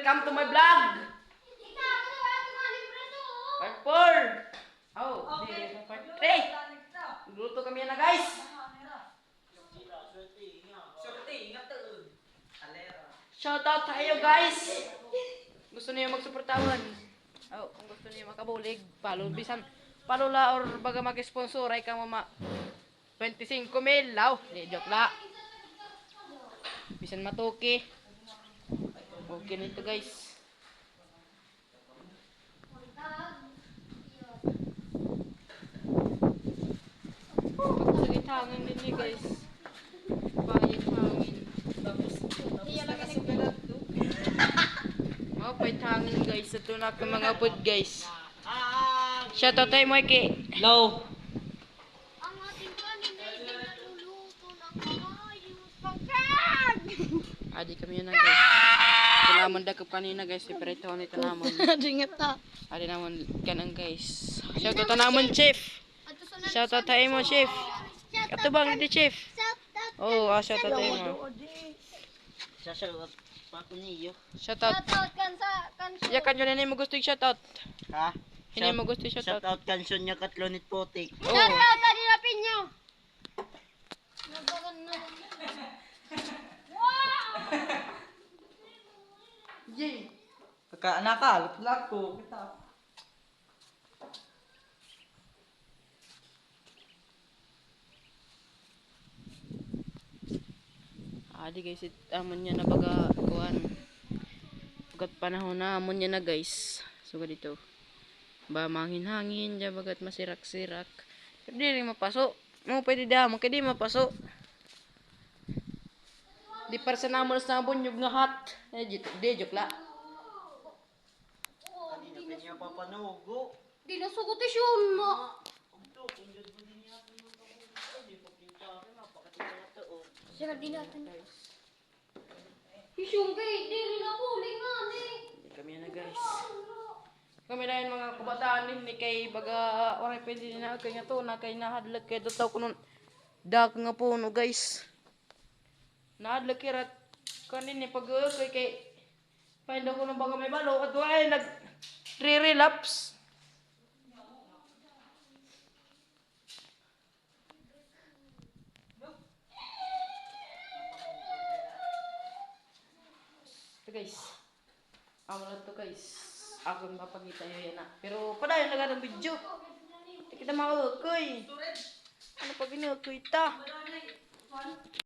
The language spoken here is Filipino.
welcome to my vlog. Part 4. Oh, di part 3. Luto kami na guys. Shout out tayo guys. Gusto niyo magsuportawan? Oh, kung gusto niyo makabulig, bisan palula or baga mag-sponsor ay kang mama 25,000 law. Di joke la. Bisan matuki. Okay nito guys. Sakit hangin din ni guys. Bayang hangin. Oh, pait hangin guys. Ito na ka mga upod guys. Shoutout tayo mo Ike. Hello. Ang ating kanin ay naluluto ng maayos pagkag. Adi kami yun na guys. Ito naman dakap kanina guys. Separate nito naman. Adi nga ta. Adi naman kanang guys. Shoutout naman chef. Shoutout tayo mo chef. Ato bang hindi chef? Oh, shoutout tayo mo. Shoutout pa ko niyo. Shoutout. Shoutout kanso. Ya kanyo na mo gusto yung shoutout. Ha? Hindi mo gusto yung shoutout. Shoutout kansyon niya katlonit putik. Oh. Shoutout kanina pinyo. Nabagan na. Wow! Yay. Nakalap ko. Kita. Adi guys, amon niya na baga kuan. Bagat panahon na amon niya na guys. So dito. Ba mangin-hangin, ja bagat masirak-sirak. Di rin mapaso. Mo pwede da, mo kay di mapaso. Di para sa namon sa bunyog nga hot. Di joke la. Kanina pa niya papanugo. Di na sugot yun mo. Siya di natin. Isyong kay di rin ako lingan eh. Di kami na guys. Kami na yun mga kabataan din ni kay baga oray pwede din na kay nga to na kay nahadlag kay dutaw ko nun. Dak nga po no guys. Nahadlag kay rat kanin ni pag kay find ako ng baga may balo at ay nag re-relapse. Ito guys. Amo lang to guys. Ako mapakita nyo yan na. Pero padayon na ng video. Hindi kita maukoy. Ano pa binukoy ta?